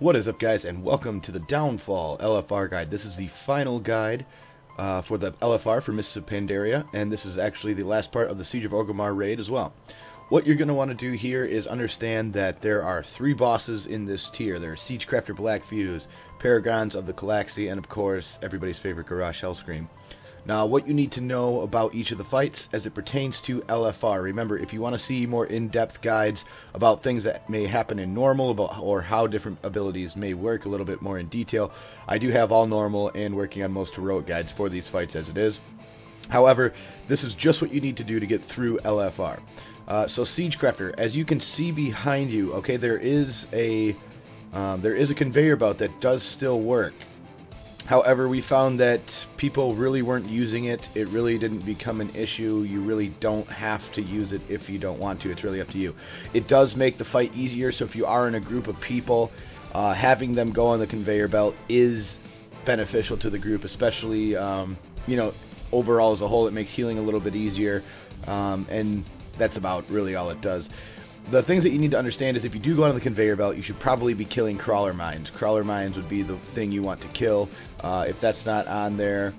What is up, guys, and welcome to the Downfall LFR guide. This is the final guide for the LFR for Mists of Pandaria, and this is actually the last part of the Siege of Orgrimmar raid as well. What you're going to want to do here is understand that there are 3 bosses in this tier. There are Siegecrafter Black Fuse, Paragons of the Galaxy, and of course, everybody's favorite Garrosh Hellscream. Now, what you need to know about each of the fights as it pertains to LFR. Remember, if you want to see more in-depth guides about things that may happen in normal or how different abilities may work a little bit more in detail, I do have all normal and working on most heroic guides for these fights as it is. However, this is just what you need to do to get through LFR. So Siegecrafter, as you can see behind you, okay, there is a conveyor belt that does still work. However, we found that people really weren't using it. It really didn't become an issue. You really don't have to use it if you don't want to. It's really up to you. It does make the fight easier, so if you are in a group of people, having them go on the conveyor belt is beneficial to the group, especially, overall as a whole. It makes healing a little bit easier, and that's about really all it does. The things that you need to understand is if you do go on the conveyor belt, you should probably be killing crawler mines. Crawler mines would be the thing you want to kill. If that's not on there,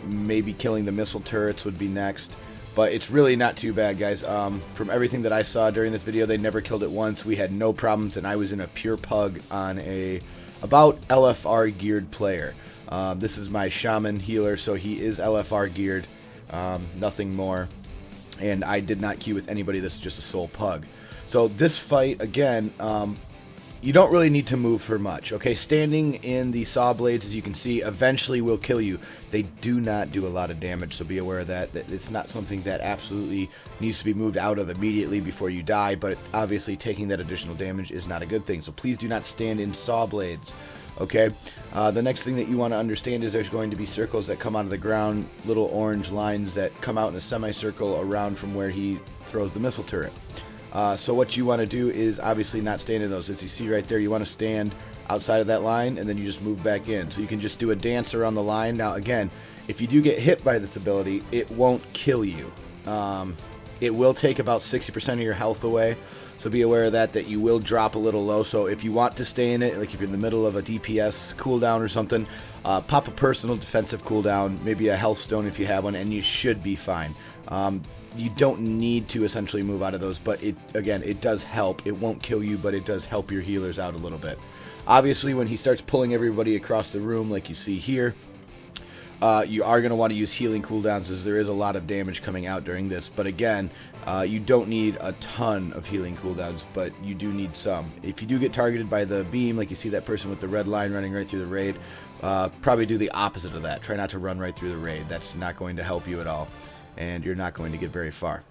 maybe killing the missile turrets would be next. But it's really not too bad, guys. From everything that I saw during this video, they never killed it once. We had no problems, and I was in a pure pug on a about LFR geared player. This is my shaman healer, so he is LFR geared, nothing more. And I did not queue with anybody. This is just a soul pug. So this fight, again, you don't really need to move for much. Okay, standing in the saw blades, as you can see, eventually will kill you. They do not do a lot of damage, so be aware of that. That it's not something that absolutely needs to be moved out of immediately before you die, but obviously taking that additional damage is not a good thing. So please do not stand in saw blades. Okay, the next thing that you want to understand is there's going to be circles that come out of the ground, little orange lines that come out in a semicircle around from where he throws the missile turret. So what you want to do is obviously not stand in those. As you see right there, you want to stand outside of that line, and then you just move back in. So you can just do a dance around the line. Now again, if you do get hit by this ability, it won't kill you. It will take about 60% of your health away. So be aware of that you will drop a little low. So if you want to stay in it, like if you're in the middle of a DPS cooldown or something, pop a personal defensive cooldown, maybe a health stone if you have one, and you should be fine. You don't need to essentially move out of those, but it does help. It won't kill you, but it does help your healers out a little bit. Obviously, when he starts pulling everybody across the room, like you see here, you are going to want to use healing cooldowns, as there is a lot of damage coming out during this. But again, you don't need a ton of healing cooldowns, but you do need some. If you do get targeted by the beam, like you see that person with the red line running right through the raid, probably do the opposite of that. Try not to run right through the raid. That's not going to help you at all, and you're not going to get very far.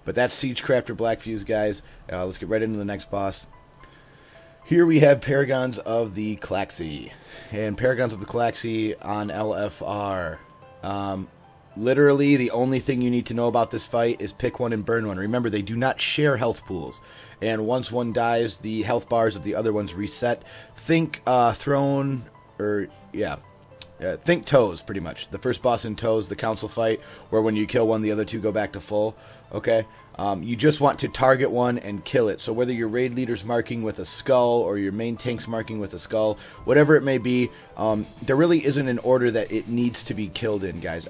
But that's Siegecrafter Black Fuse, guys. Let's get right into the next boss. Here we have Paragons of the Galaxy, and Paragons of the Galaxy on LFR. Literally, the only thing you need to know about this fight is pick one and burn one. Remember, they do not share health pools, and once one dies, the health bars of the other ones reset. Think think Toes, pretty much. The first boss in Toes, the council fight, where when you kill one, the other 2 go back to full. Okay, you just want to target one and kill it. So whether your raid leader's marking with a skull or your main tank's marking with a skull, whatever it may be, there really isn't an order that it needs to be killed in, guys.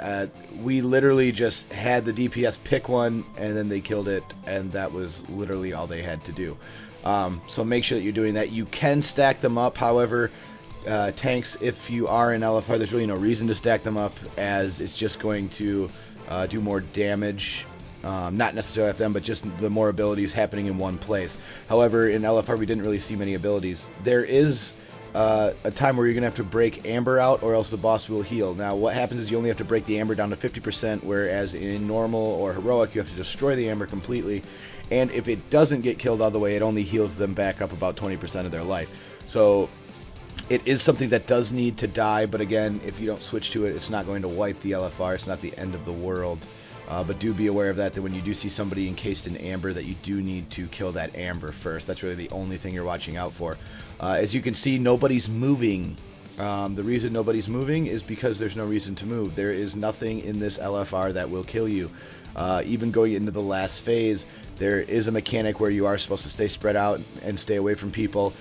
We literally just had the DPS pick one, and then they killed it, and that was literally all they had to do. So make sure that you're doing that. You can stack them up, however. Tanks, if you are in LFR, there's really no reason to stack them up, as it's just going to do more damage. Not necessarily at them, but just the more abilities happening in one place. However, in LFR, we didn't really see many abilities. There is a time where you're going to have to break Amber out, or else the boss will heal. Now, what happens is you only have to break the Amber down to 50%, whereas in normal or heroic, you have to destroy the Amber completely. And if it doesn't get killed all the way, it only heals them back up about 20% of their life. So it is something that does need to die, but again, if you don't switch to it, it's not going to wipe the LFR. It's not the end of the world. But do be aware of that when you do see somebody encased in amber, that you do need to kill that amber first. That's really the only thing you're watching out for. As you can see, nobody's moving The reason nobody's moving is because there's no reason to move. There is nothing in this LFR that will kill you. Even going into the last phase, there is a mechanic where you are supposed to stay spread out and stay away from people.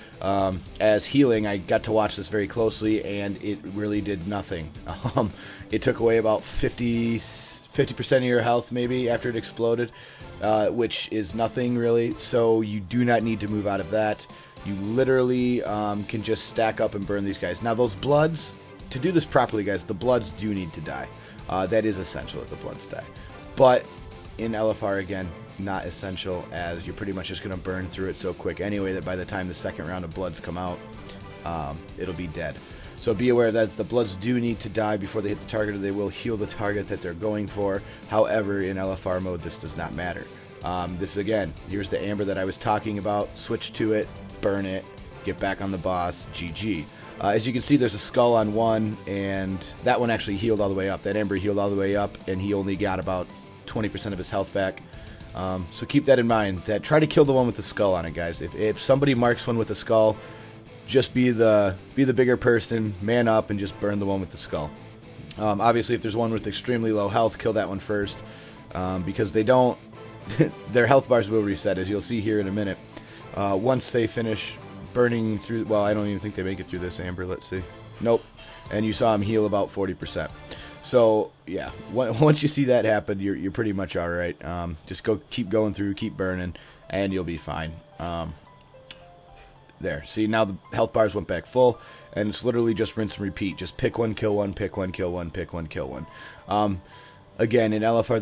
As healing, I got to watch this very closely, and it really did nothing. It took away about 50% of your health maybe after it exploded, which is nothing really, so you do not need to move out of that. You literally can just stack up and burn these guys. Now those bloods, to do this properly guys, the bloods do need to die. That is essential that the bloods die. But in LFR again, not essential, as you're pretty much just going to burn through it so quick anyway that by the time the second round of bloods come out, it'll be dead. So be aware that the bloods do need to die before they hit the target, or they will heal the target that they're going for. However, in LFR mode, this does not matter. This again, here's the amber that I was talking about. Switch to it, burn it, get back on the boss, GG. As you can see, there's a skull on one, and that one actually healed all the way up. That amber healed all the way up, and he only got about 20% of his health back. So keep that in mind. That try to kill the one with the skull on it, guys. If somebody marks one with a skull, just be the bigger person, man up, and just burn the one with the skull. Obviously, if there's one with extremely low health, kill that one first, because they don't. Their health bars will reset, as you'll see here in a minute. Once they finish burning through, well, I don't even think they make it through this amber. Let's see. Nope. And you saw him heal about 40%. So yeah, once you see that happen, you're pretty much all right. Just keep going through, keep burning, and you'll be fine. There. See, now the health bars went back full, and it's literally just rinse and repeat. Just pick one, kill one, pick one, kill one, pick one, kill one. Again, in LFR,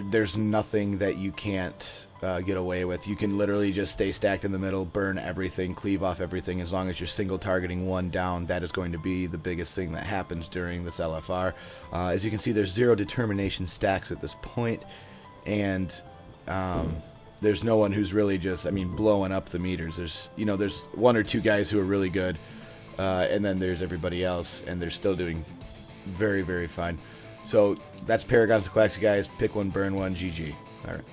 there's nothing that you can't get away with. You can literally just stay stacked in the middle, burn everything, cleave off everything. As long as you're single targeting one down, that is going to be the biggest thing that happens during this LFR. As you can see, there's 0 determination stacks at this point, and there's no one who's really just, blowing up the meters. There's 1 or 2 guys who are really good, and then there's everybody else, and they're still doing very, very fine. So that's Paragons to Classic, guys. Pick one, burn one, GG. All right.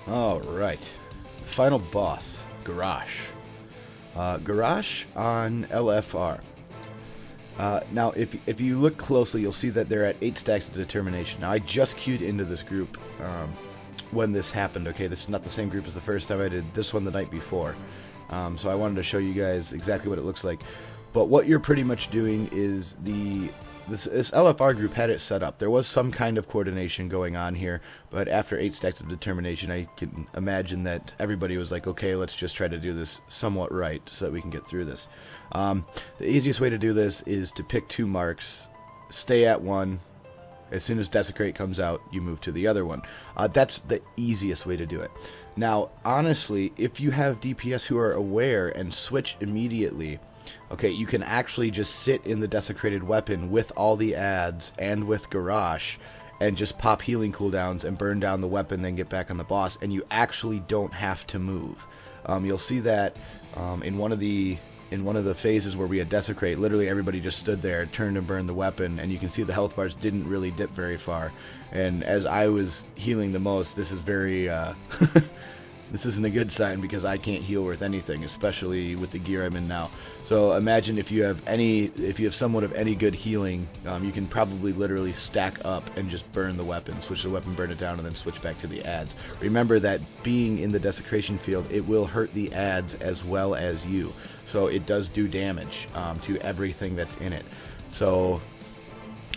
Alright. Final boss, Garrosh. Garrosh on LFR. Now, if you look closely, you'll see that they're at 8 stacks of determination. Now, I just queued into this group when this happened. Okay, this is not the same group as the first time I did this one the night before. So I wanted to show you guys exactly what it looks like. But what you're pretty much doing is this LFR group had it set up. There was some kind of coordination going on here, but after 8 stacks of determination, I can imagine that everybody was like, okay, let's just try to do this somewhat right so that we can get through this. The easiest way to do this is to pick 2 marks, stay at one. As soon as Desecrate comes out, you move to the other one. That's the easiest way to do it. Now, honestly, if you have DPS who are aware and switch immediately, okay, you can actually just sit in the Desecrated weapon with all the adds and with Garrosh and just pop healing cooldowns and burn down the weapon, then get back on the boss, and you actually don't have to move. You'll see that in one of the phases where we had Desecrate, literally everybody just stood there, turned and burned the weapon, and you can see the health bars didn't really dip very far. And as I was healing the most, this is very this isn't a good sign because I can't heal worth anything, especially with the gear I'm in now. So imagine if you have somewhat of any good healing, you can probably literally stack up and just burn the weapon, switch the weapon, burn it down, and then switch back to the adds. Remember that being in the desecration field, it will hurt the adds as well as you. So it does do damage to everything that's in it. So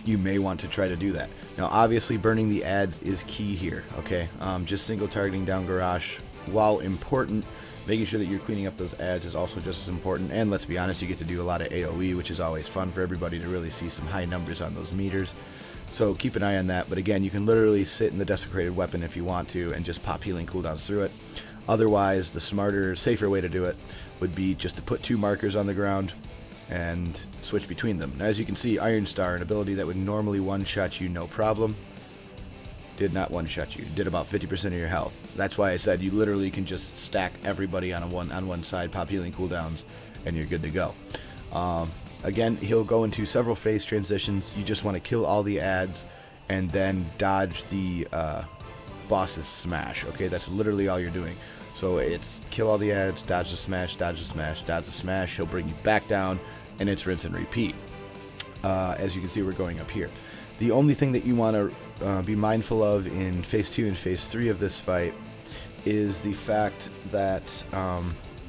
you may want to try to do that. Now obviously burning the adds is key here, okay? Just single targeting down Garrosh, while important, making sure that you're cleaning up those adds is also just as important. And let's be honest, you get to do a lot of AoE, which is always fun for everybody to really see some high numbers on those meters. So keep an eye on that. But again, you can literally sit in the desecrated weapon if you want to and just pop healing cooldowns through it. Otherwise, the smarter, safer way to do it would be just to put 2 markers on the ground and switch between them. Now, as you can see, Iron Star, an ability that would normally one-shot you no problem, did not one-shot you. Did about 50% of your health. That's why I said you literally can just stack everybody on one side, pop healing cooldowns, and you're good to go. Again, he'll go into several phase transitions. You just want to kill all the adds and then dodge the boss's smash. Okay, that's literally all you're doing. So it's kill all the adds, dodge the smash, dodge the smash, dodge the smash. He'll bring you back down, and it's rinse and repeat. As you can see, we're going up here. The only thing that you want to be mindful of in Phase 2 and Phase 3 of this fight is the fact that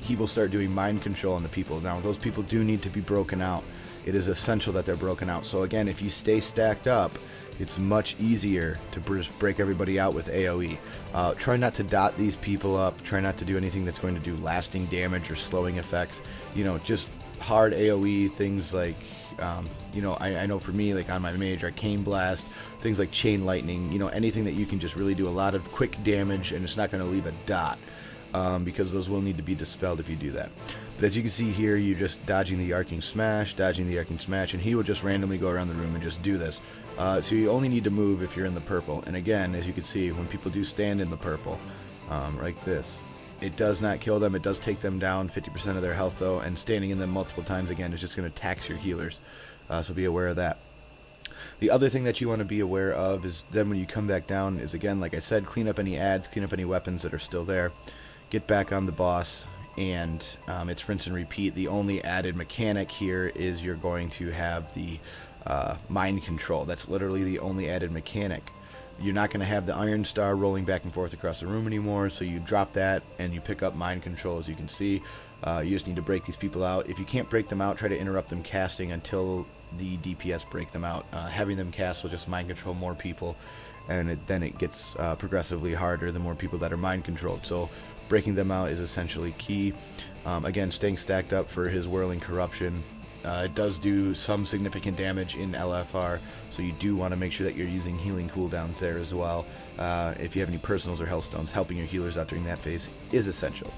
he will start doing mind control on the people. Now, those people do need to be broken out. It is essential that they're broken out. So again, if you stay stacked up, it's much easier to break everybody out with AoE. Try not to dot these people up. Try not to do anything that's going to do lasting damage or slowing effects. You know, just hard AoE, things like, you know, I know for me, like on my mage, Arcane Blast, things like Chain Lightning, you know, anything that you can just really do a lot of quick damage and it's not going to leave a dot, because those will need to be dispelled if you do that. But as you can see here, you're just dodging the Arcing Smash, and he will just randomly go around the room and just do this. So you only need to move if you're in the purple. And again, as you can see, when people do stand in the purple, like this, it does not kill them. It does take them down 50% of their health, though, and standing in them multiple times, again, is just going to tax your healers. So be aware of that. The other thing that you want to be aware of is then when you come back down is, again, like I said, clean up any adds, clean up any weapons that are still there, get back on the boss, and it's rinse and repeat. The only added mechanic here is you're going to have the mind control. That's literally the only added mechanic. You're not going to have the Iron Star rolling back and forth across the room anymore, so you drop that and you pick up mind control. As you can see, you just need to break these people out. If you can't break them out, try to interrupt them casting until the DPS break them out. Having them cast will just mind control more people, and then it gets progressively harder the more people that are mind controlled. So breaking them out is essentially key. Again, staying stacked up for his Whirling Corruption. It does do some significant damage in LFR, so you do want to make sure that you're using healing cooldowns there as well. If you have any personals or hellstones, helping your healers out during that phase is essential.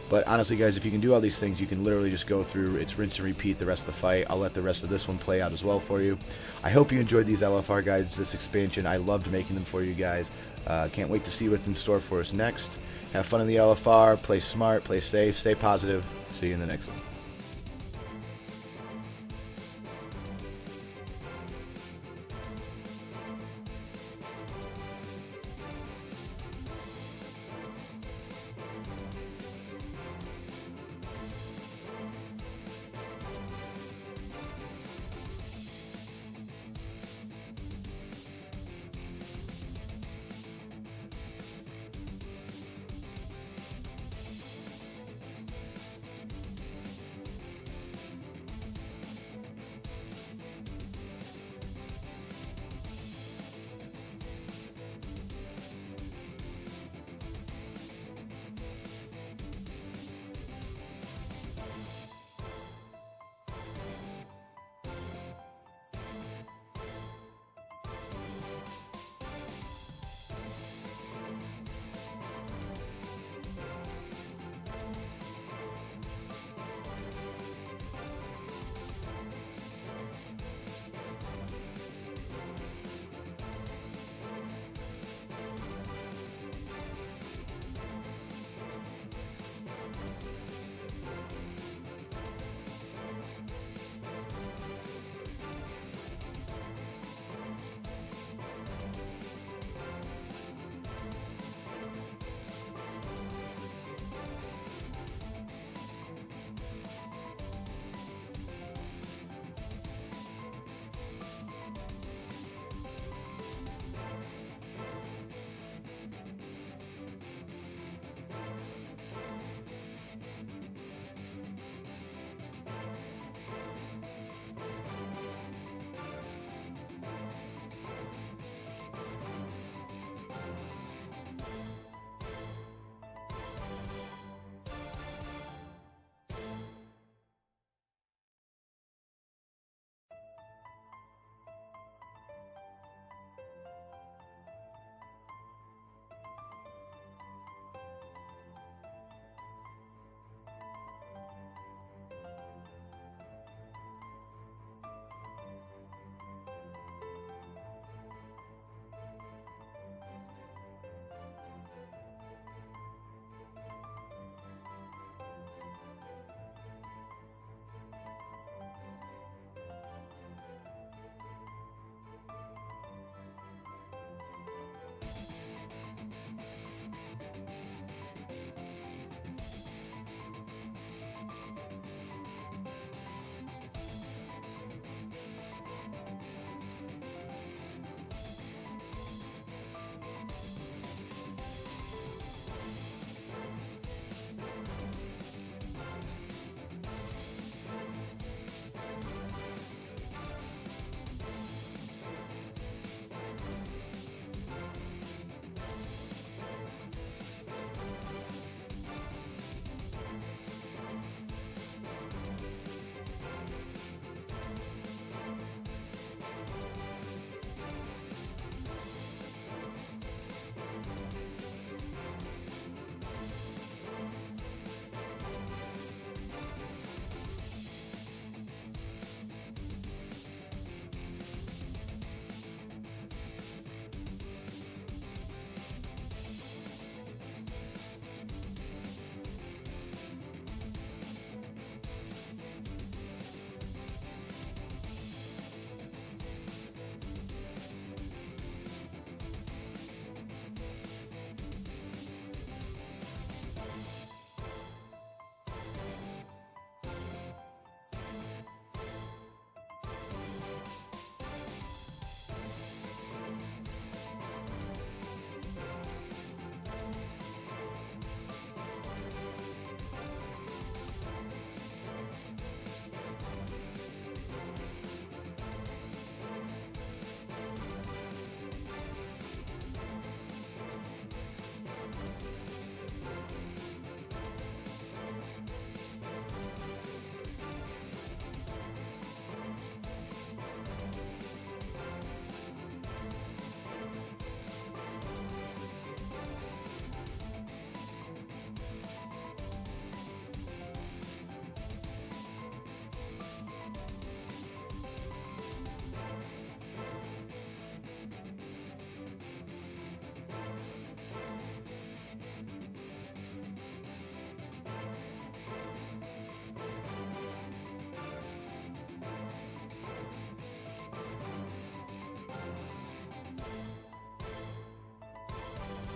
But honestly, guys, if you can do all these things, you can literally just go through, it's rinse and repeat the rest of the fight. I'll let the rest of this one play out as well for you. I hope you enjoyed these LFR guides, this expansion. I loved making them for you guys. Can't wait to see what's in store for us next. Have fun in the LFR, play smart, play safe, stay positive. See you in the next one.